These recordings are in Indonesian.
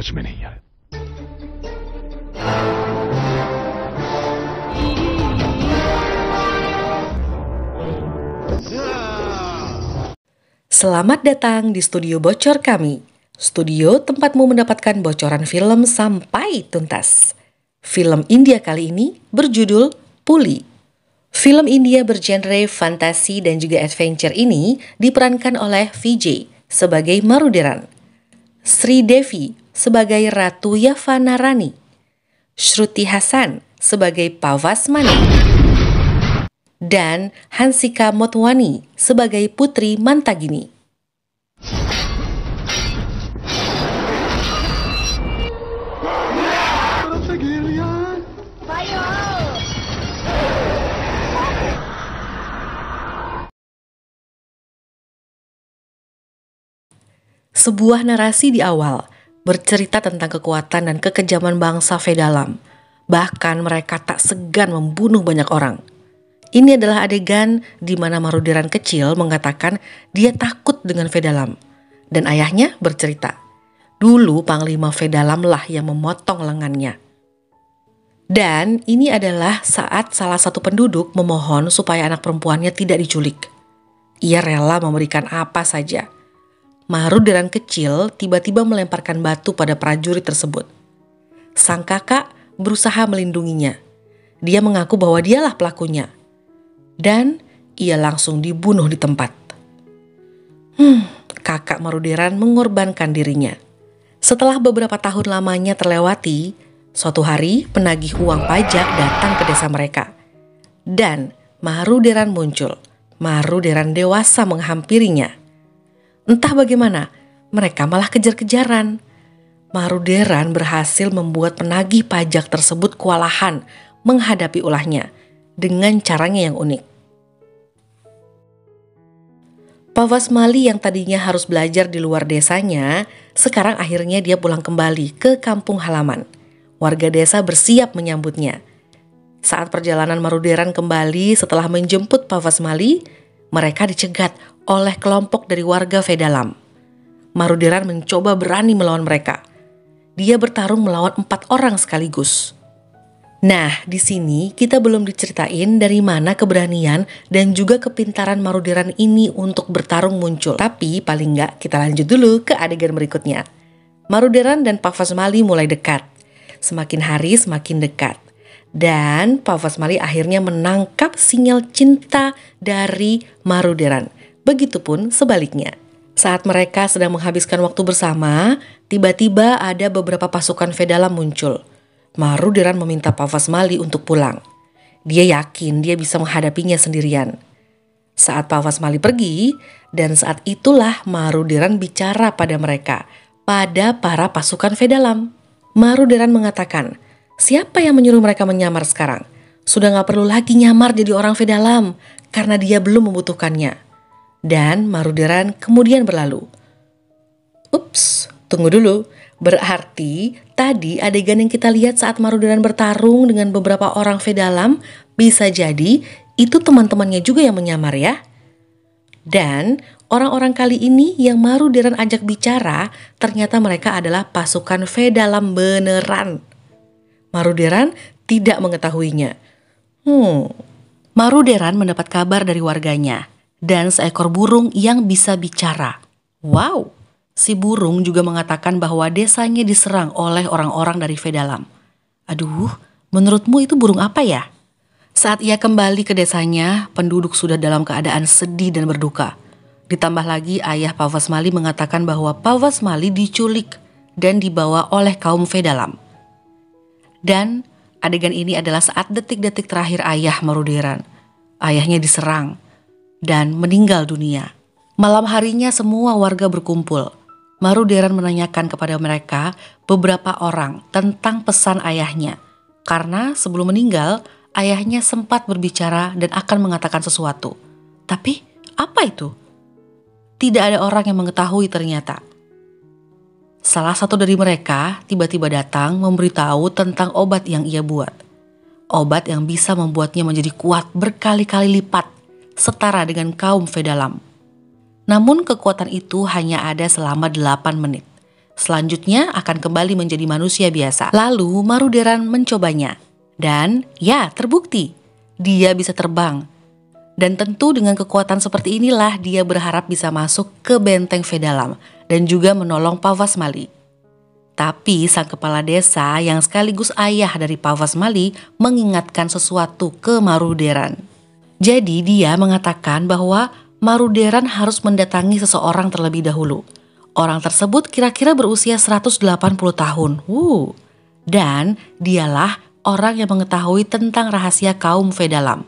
समझ में नहीं आया। Selamat datang di studio bocor kami. Studio tempatmu mendapatkan bocoran film sampai tuntas. Film India kali ini berjudul Puli. Film India bergenre fantasi dan juga adventure ini diperankan oleh Vijay sebagai Maruderan, Sri Devi sebagai Ratu Yavana Rani, Shruti Hassan sebagai Pavasmani, dan Hansika Motwani sebagai Putri Mantagini. Sebuah narasi di awal bercerita tentang kekuatan dan kekejaman bangsa Vedalam. Bahkan mereka tak segan membunuh banyak orang. Ini adalah adegan di mana Maruderan kecil mengatakan dia takut dengan Vedalam. Dan ayahnya bercerita, dulu Panglima Vedalam lah yang memotong lengannya. Dan ini adalah saat salah satu penduduk memohon supaya anak perempuannya tidak diculik. Ia rela memberikan apa saja. Maruderan kecil tiba-tiba melemparkan batu pada prajurit tersebut. Sang kakak berusaha melindunginya. Dia mengaku bahwa dialah pelakunya. Dan ia langsung dibunuh di tempat. Kakak Maruderan mengorbankan dirinya. Setelah beberapa tahun lamanya terlewati, suatu hari penagih uang pajak datang ke desa mereka. Dan Maruderan muncul. Maruderan dewasa menghampirinya. Entah bagaimana, mereka malah kejar-kejaran. Maruderan berhasil membuat penagih pajak tersebut kewalahan menghadapi ulahnya dengan caranya yang unik. Pavasmali yang tadinya harus belajar di luar desanya, sekarang akhirnya dia pulang kembali ke kampung halaman. Warga desa bersiap menyambutnya. Saat perjalanan Maruderan kembali setelah menjemput Pavasmali, mereka dicegat oleh kelompok dari warga Vedalam. Maruderan mencoba berani melawan mereka. Dia bertarung melawan 4 orang sekaligus. Nah, di sini kita belum diceritain dari mana keberanian dan juga kepintaran Maruderan ini untuk bertarung muncul. Tapi paling nggak kita lanjut dulu ke adegan berikutnya. Maruderan dan Pavasmali mulai dekat. Semakin hari semakin dekat. Dan Pavasmali akhirnya menangkap sinyal cinta dari Maruderan. Begitupun sebaliknya. Saat mereka sedang menghabiskan waktu bersama, tiba-tiba ada beberapa pasukan Vedalam muncul. Maruderan meminta Pavasmali untuk pulang. Dia yakin dia bisa menghadapinya sendirian. Saat Pavasmali pergi, dan saat itulah Maruderan bicara pada mereka, pada para pasukan Vedalam. Maruderan mengatakan, siapa yang menyuruh mereka menyamar sekarang? Sudah gak perlu lagi nyamar jadi orang Vedalam, karena dia belum membutuhkannya. Dan Maruderan kemudian berlalu. Ups, tunggu dulu. Berarti tadi adegan yang kita lihat saat Maruderan bertarung dengan beberapa orang Vedalam bisa jadi itu teman-temannya juga yang menyamar ya. Dan orang-orang kali ini yang Maruderan ajak bicara ternyata mereka adalah pasukan Vedalam beneran. Maruderan tidak mengetahuinya. Maruderan mendapat kabar dari warganya dan seekor burung yang bisa bicara. Wow! Si burung juga mengatakan bahwa desanya diserang oleh orang-orang dari Vedalam. Aduh, menurutmu itu burung apa ya? Saat ia kembali ke desanya, penduduk sudah dalam keadaan sedih dan berduka. Ditambah lagi ayah Pavasmali mengatakan bahwa Pavasmali diculik dan dibawa oleh kaum Vedalam. Dan adegan ini adalah saat detik-detik terakhir ayah Maruderan. Ayahnya diserang dan meninggal dunia. Malam harinya semua warga berkumpul. Maruderan menanyakan kepada mereka beberapa orang tentang pesan ayahnya. Karena sebelum meninggal, ayahnya sempat berbicara dan akan mengatakan sesuatu. Tapi apa itu? Tidak ada orang yang mengetahui ternyata. Salah satu dari mereka tiba-tiba datang memberitahu tentang obat yang ia buat. Obat yang bisa membuatnya menjadi kuat berkali-kali lipat, setara dengan kaum Vedalam. Namun kekuatan itu hanya ada selama 8 menit. Selanjutnya akan kembali menjadi manusia biasa. Lalu Maruderan mencobanya. Dan ya, terbukti. Dia bisa terbang. Dan tentu dengan kekuatan seperti inilah dia berharap bisa masuk ke benteng Vedalam dan juga menolong Pavasmali. Tapi sang kepala desa yang sekaligus ayah dari Pavasmali mengingatkan sesuatu ke Maruderan. Jadi dia mengatakan bahwa Maruderan harus mendatangi seseorang terlebih dahulu. Orang tersebut kira-kira berusia 180 tahun. Dan dialah orang yang mengetahui tentang rahasia kaum Vedalam.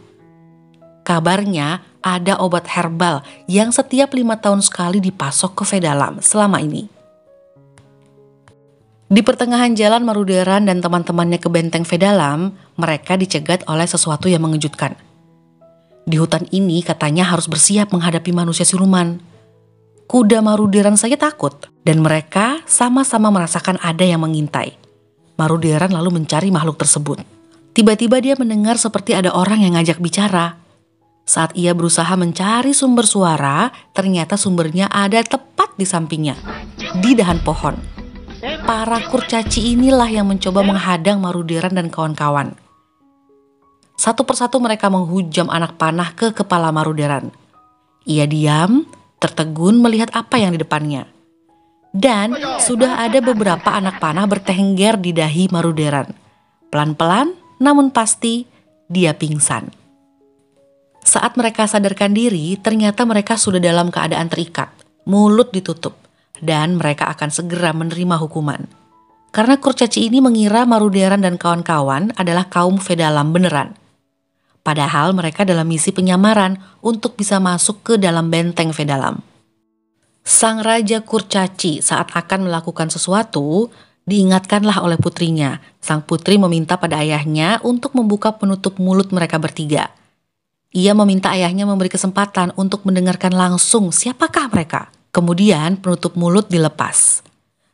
Kabarnya ada obat herbal yang setiap 5 tahun sekali dipasok ke Vedalam selama ini. Di pertengahan jalan Maruderan dan teman-temannya ke benteng Vedalam, mereka dicegat oleh sesuatu yang mengejutkan. Di hutan ini katanya harus bersiap menghadapi manusia siluman. Kuda Maruderan saja takut, dan mereka sama-sama merasakan ada yang mengintai. Maruderan lalu mencari makhluk tersebut. Tiba-tiba dia mendengar seperti ada orang yang ngajak bicara. Saat ia berusaha mencari sumber suara, ternyata sumbernya ada tepat di sampingnya, di dahan pohon. Para kurcaci inilah yang mencoba menghadang Maruderan dan kawan-kawan. Satu persatu mereka menghujam anak panah ke kepala Maruderan. Ia diam, tertegun melihat apa yang di depannya. Dan sudah ada beberapa anak panah bertengger di dahi Maruderan. Pelan-pelan, namun pasti, dia pingsan. Saat mereka sadarkan diri, ternyata mereka sudah dalam keadaan terikat, mulut ditutup. Dan mereka akan segera menerima hukuman. Karena kurcaci ini mengira Maruderan dan kawan-kawan adalah kaum Vedalam beneran. Padahal mereka dalam misi penyamaran untuk bisa masuk ke dalam benteng Vedalam. Sang Raja Kurcaci saat akan melakukan sesuatu, diingatkanlah oleh putrinya. Sang putri meminta pada ayahnya untuk membuka penutup mulut mereka bertiga. Ia meminta ayahnya memberi kesempatan untuk mendengarkan langsung siapakah mereka. Kemudian penutup mulut dilepas.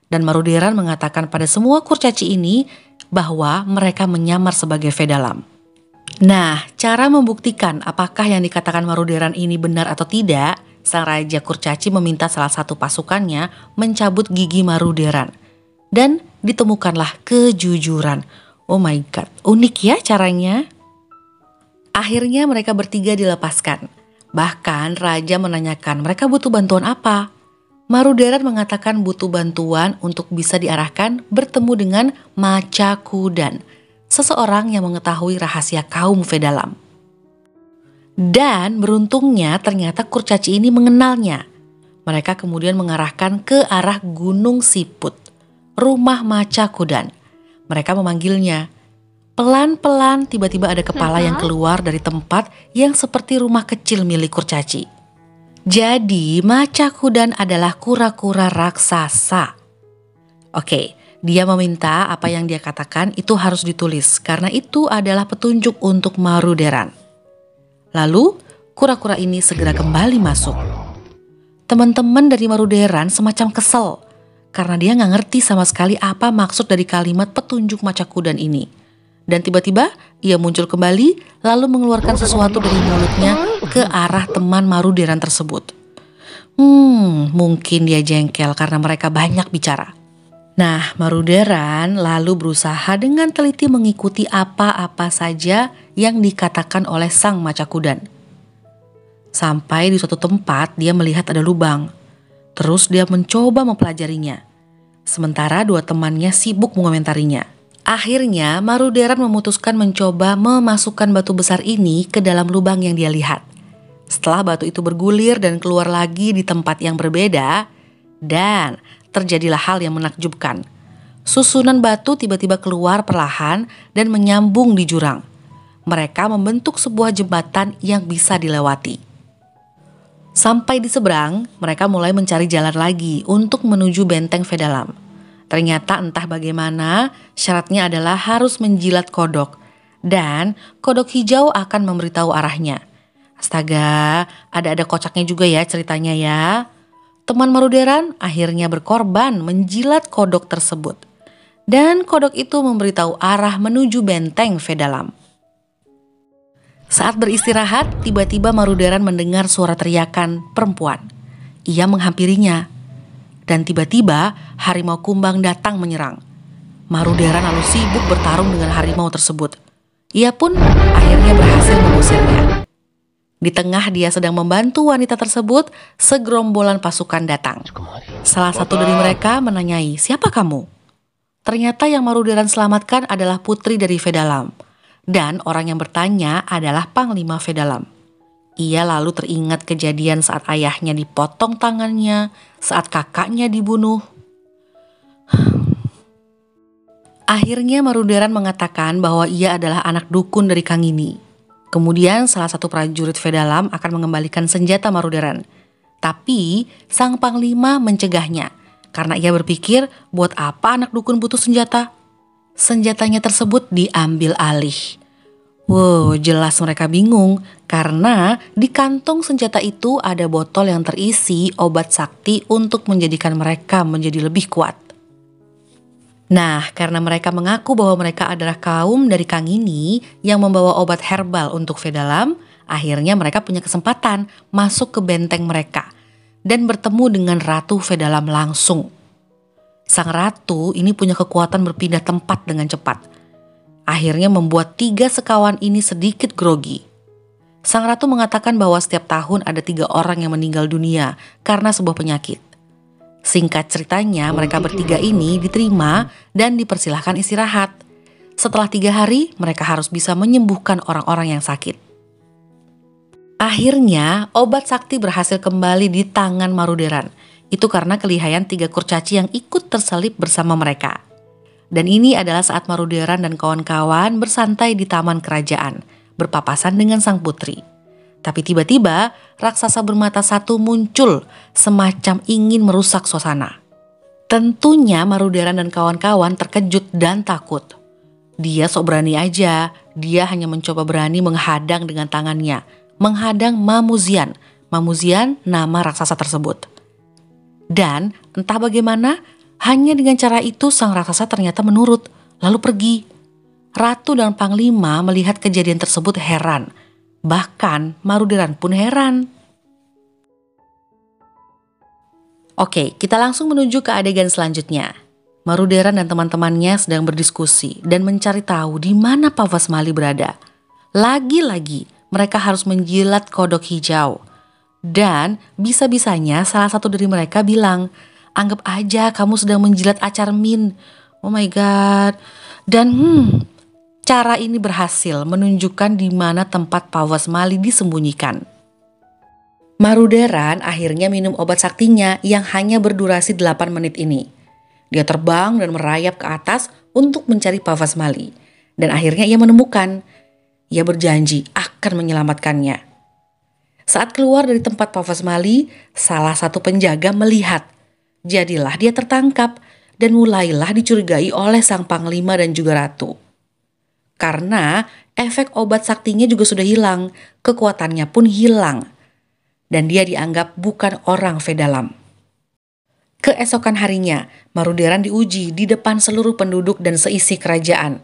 Dan Maruderan mengatakan pada semua kurcaci ini bahwa mereka menyamar sebagai Vedalam. Nah, cara membuktikan apakah yang dikatakan Maruderan ini benar atau tidak, sang Raja Kurcaci meminta salah satu pasukannya mencabut gigi Maruderan. Dan ditemukanlah kejujuran. Oh my god, unik ya caranya. Akhirnya mereka bertiga dilepaskan. Bahkan Raja menanyakan mereka butuh bantuan apa. Maruderan mengatakan butuh bantuan untuk bisa diarahkan bertemu dengan Macakudan, seseorang yang mengetahui rahasia kaum Vedalam. Dan beruntungnya ternyata kurcaci ini mengenalnya. Mereka kemudian mengarahkan ke arah Gunung Siput, rumah Macakudan. Mereka memanggilnya. Pelan-pelan tiba-tiba ada kepala yang keluar dari tempat yang seperti rumah kecil milik kurcaci. Jadi Macakudan adalah kura-kura raksasa. Oke, dia meminta apa yang dia katakan itu harus ditulis karena itu adalah petunjuk untuk Maruderan. Lalu kura-kura ini segera kembali masuk. Teman-teman dari Maruderan semacam kesel karena dia gak ngerti sama sekali apa maksud dari kalimat petunjuk Macakudan ini. Dan tiba-tiba ia muncul kembali lalu mengeluarkan sesuatu dari mulutnya ke arah teman Maruderan tersebut. Mungkin dia jengkel karena mereka banyak bicara. Nah, Maruderan lalu berusaha dengan teliti mengikuti apa-apa saja yang dikatakan oleh sang Macakudan. Sampai di suatu tempat dia melihat ada lubang. Terus dia mencoba mempelajarinya. Sementara dua temannya sibuk mengomentarinya. Akhirnya Maruderan memutuskan mencoba memasukkan batu besar ini ke dalam lubang yang dia lihat. Setelah batu itu bergulir dan keluar lagi di tempat yang berbeda, dan terjadilah hal yang menakjubkan. Susunan batu tiba-tiba keluar perlahan dan menyambung di jurang. Mereka membentuk sebuah jembatan yang bisa dilewati. Sampai di seberang, mereka mulai mencari jalan lagi untuk menuju benteng Vedalam. Ternyata entah bagaimana syaratnya adalah harus menjilat kodok. Dan kodok hijau akan memberitahu arahnya. Astaga, ada kocaknya juga ya ceritanya ya. Teman Maruderan akhirnya berkorban menjilat kodok tersebut. Dan kodok itu memberitahu arah menuju benteng Vedalam. Saat beristirahat, tiba-tiba Maruderan mendengar suara teriakan perempuan. Ia menghampirinya. Dan tiba-tiba harimau kumbang datang menyerang. Maruderan lalu sibuk bertarung dengan harimau tersebut. Ia pun akhirnya berhasil mengusirnya. Di tengah dia sedang membantu wanita tersebut, segerombolan pasukan datang. Salah satu dari mereka menanyai, "Siapa kamu?" Ternyata yang Maruderan selamatkan adalah putri dari Vedalam. Dan orang yang bertanya adalah Panglima Vedalam. Ia lalu teringat kejadian saat ayahnya dipotong tangannya, saat kakaknya dibunuh. Akhirnya Maruderan mengatakan bahwa ia adalah anak dukun dari Kangini. Kemudian salah satu prajurit Vedalam akan mengembalikan senjata Maruderan. Tapi sang panglima mencegahnya karena ia berpikir buat apa anak dukun butuh senjata? Senjatanya tersebut diambil alih. Wow, jelas mereka bingung karena di kantong senjata itu ada botol yang terisi obat sakti untuk menjadikan mereka menjadi lebih kuat. Nah, karena mereka mengaku bahwa mereka adalah kaum dari Kangini yang membawa obat herbal untuk Vedalam, akhirnya mereka punya kesempatan masuk ke benteng mereka dan bertemu dengan Ratu Vedalam langsung. Sang ratu ini punya kekuatan berpindah tempat dengan cepat. Akhirnya membuat 3 sekawan ini sedikit grogi. Sang ratu mengatakan bahwa setiap tahun ada 3 orang yang meninggal dunia karena sebuah penyakit. Singkat ceritanya, mereka bertiga ini diterima dan dipersilahkan istirahat. Setelah 3 hari, mereka harus bisa menyembuhkan orang-orang yang sakit. Akhirnya, obat sakti berhasil kembali di tangan Maruderan. Itu karena kelihayan 3 kurcaci yang ikut terselip bersama mereka. Dan ini adalah saat Maruderan dan kawan-kawan bersantai di taman kerajaan, berpapasan dengan sang putri. Tapi tiba-tiba raksasa bermata satu muncul semacam ingin merusak suasana. Tentunya Maruderan dan kawan-kawan terkejut dan takut. Dia sok berani aja, dia hanya mencoba berani menghadang dengan tangannya, menghadang Mamuzian. Mamuzian nama raksasa tersebut. Dan entah bagaimana, hanya dengan cara itu sang raksasa ternyata menurut, lalu pergi. Ratu dan Panglima melihat kejadian tersebut heran. Bahkan Maruderan pun heran. Oke, kita langsung menuju ke adegan selanjutnya. Maruderan dan teman-temannya sedang berdiskusi dan mencari tahu di mana Pavasmali berada. Lagi-lagi mereka harus menjilat kodok hijau. Dan bisa-bisanya salah satu dari mereka bilang, "Anggap aja kamu sedang menjilat acarmin." Oh my god. Dan cara ini berhasil menunjukkan di mana tempat Pavasmali disembunyikan. Maruderan akhirnya minum obat saktinya yang hanya berdurasi 8 menit ini. Dia terbang dan merayap ke atas untuk mencari Pavasmali. Dan akhirnya ia menemukan. Ia berjanji akan menyelamatkannya. Saat keluar dari tempat Pavasmali, salah satu penjaga melihat. Jadilah dia tertangkap dan mulailah dicurigai oleh sang panglima dan juga ratu. Karena efek obat saktinya juga sudah hilang, kekuatannya pun hilang. Dan dia dianggap bukan orang Vedalam. Keesokan harinya, Maruderan diuji di depan seluruh penduduk dan seisi kerajaan.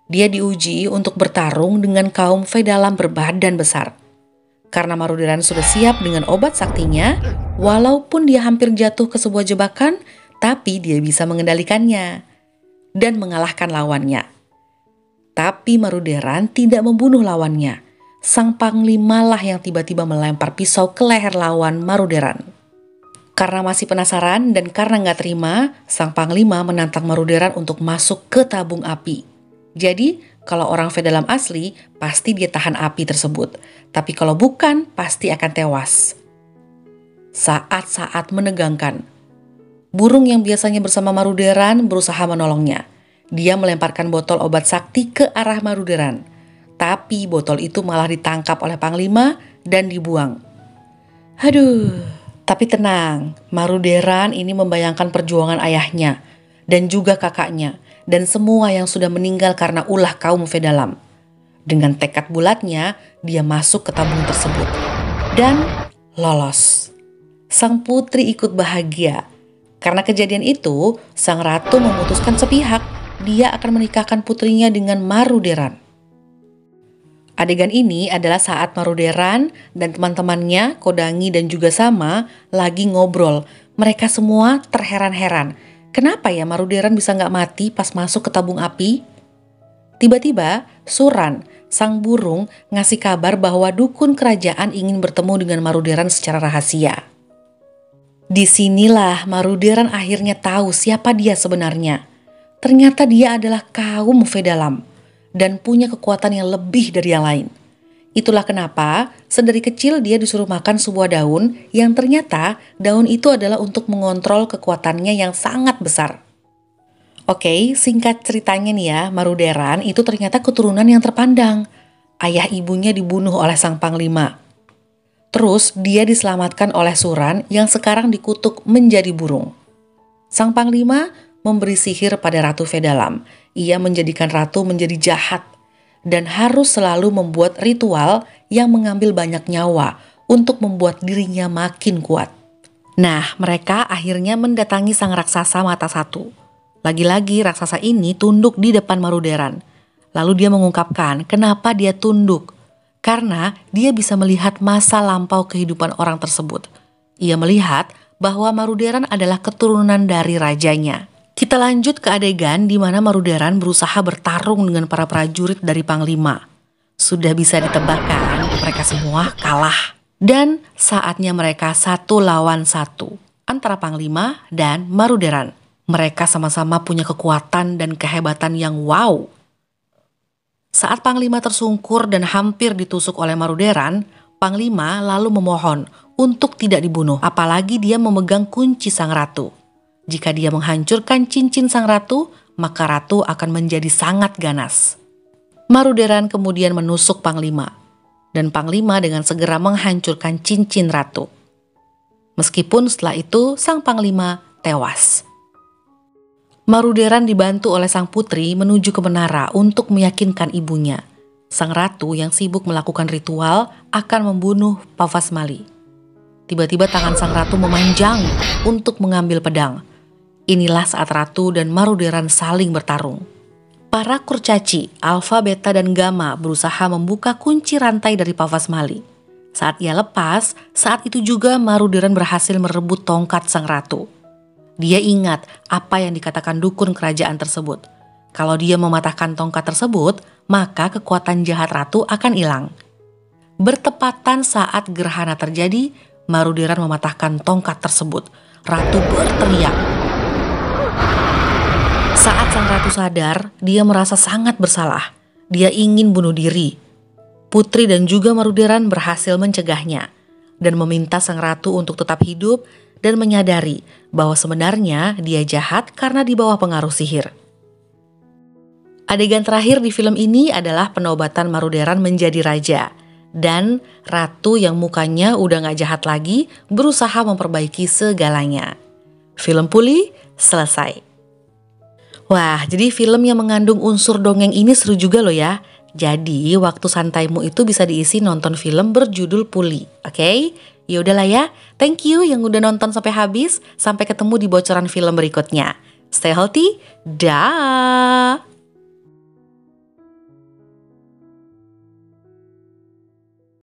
Dia diuji untuk bertarung dengan kaum Vedalam berbadan besar. Karena Maruderan sudah siap dengan obat saktinya, walaupun dia hampir jatuh ke sebuah jebakan, tapi dia bisa mengendalikannya dan mengalahkan lawannya. Tapi Maruderan tidak membunuh lawannya. Sang panglima lah yang tiba-tiba melempar pisau ke leher lawan Maruderan. Karena masih penasaran dan karena nggak terima, sang panglima menantang Maruderan untuk masuk ke tabung api. Jadi, kalau orang Vedalam asli, pasti dia tahan api tersebut. Tapi kalau bukan, pasti akan tewas. Saat-saat menegangkan. Burung yang biasanya bersama Maruderan berusaha menolongnya. Dia melemparkan botol obat sakti ke arah Maruderan. Tapi botol itu malah ditangkap oleh Panglima dan dibuang. Aduh, tapi tenang, Maruderan ini membayangkan perjuangan ayahnya dan juga kakaknya dan semua yang sudah meninggal karena ulah kaum Vedalam. Dengan tekad bulatnya, dia masuk ke tabung tersebut dan lolos. Sang putri ikut bahagia. Karena kejadian itu, sang ratu memutuskan sepihak dia akan menikahkan putrinya dengan Maruderan. Adegan ini adalah saat Maruderan dan teman-temannya, Kodangi dan juga Sama, lagi ngobrol. Mereka semua terheran-heran. Kenapa ya Maruderan bisa nggak mati pas masuk ke tabung api? Tiba-tiba, Suran, sang burung, ngasih kabar bahwa dukun kerajaan ingin bertemu dengan Maruderan secara rahasia. Disinilah Maruderan akhirnya tahu siapa dia sebenarnya. Ternyata dia adalah kaum Vedalam dan punya kekuatan yang lebih dari yang lain. Itulah kenapa sedari kecil dia disuruh makan sebuah daun yang ternyata daun itu adalah untuk mengontrol kekuatannya yang sangat besar. Oke, singkat ceritanya nih ya, Maruderan itu ternyata keturunan yang terpandang. Ayah ibunya dibunuh oleh sang panglima. Terus dia diselamatkan oleh Suran yang sekarang dikutuk menjadi burung. Sang panglima memberi sihir pada Ratu Vedalam. Ia menjadikan ratu menjadi jahat dan harus selalu membuat ritual yang mengambil banyak nyawa untuk membuat dirinya makin kuat. Nah, mereka akhirnya mendatangi sang raksasa mata satu. Lagi-lagi raksasa ini tunduk di depan Maruderan. Lalu dia mengungkapkan kenapa dia tunduk. Karena dia bisa melihat masa lampau kehidupan orang tersebut. Ia melihat bahwa Maruderan adalah keturunan dari rajanya. Kita lanjut ke adegan di mana Maruderan berusaha bertarung dengan para prajurit dari Panglima. Sudah bisa ditebak kan, mereka semua kalah. Dan saatnya mereka 1 lawan 1 antara Panglima dan Maruderan. Mereka sama-sama punya kekuatan dan kehebatan yang wow. Saat Panglima tersungkur dan hampir ditusuk oleh Maruderan, Panglima lalu memohon untuk tidak dibunuh, apalagi dia memegang kunci sang ratu. Jika dia menghancurkan cincin sang ratu, maka ratu akan menjadi sangat ganas. Maruderan kemudian menusuk Panglima, dan Panglima dengan segera menghancurkan cincin ratu. Meskipun setelah itu sang Panglima tewas. Maruderan dibantu oleh sang putri menuju ke menara untuk meyakinkan ibunya. Sang ratu yang sibuk melakukan ritual akan membunuh Pavasmali. Tiba-tiba tangan sang ratu memanjang untuk mengambil pedang. Inilah saat ratu dan Maruderan saling bertarung. Para kurcaci, Alpha, Beta, dan Gamma berusaha membuka kunci rantai dari Pavasmali. Saat ia lepas, saat itu juga Maruderan berhasil merebut tongkat sang ratu. Dia ingat apa yang dikatakan dukun kerajaan tersebut. Kalau dia mematahkan tongkat tersebut, maka kekuatan jahat ratu akan hilang. Bertepatan saat gerhana terjadi, Maruderan mematahkan tongkat tersebut. Ratu berteriak. Saat sang ratu sadar, dia merasa sangat bersalah. Dia ingin bunuh diri. Putri dan juga Maruderan berhasil mencegahnya dan meminta sang ratu untuk tetap hidup dan menyadari bahwa sebenarnya dia jahat karena di bawah pengaruh sihir. Adegan terakhir di film ini adalah penobatan Maruderan menjadi raja. Dan ratu yang mukanya udah gak jahat lagi berusaha memperbaiki segalanya. Film Puli selesai. Wah, jadi film yang mengandung unsur dongeng ini seru juga loh ya. Jadi waktu santaimu itu bisa diisi nonton film berjudul Puli, oke? Ya udahlah ya. Thank you yang udah nonton sampai habis. Sampai ketemu di bocoran film berikutnya. Stay healthy. Dah.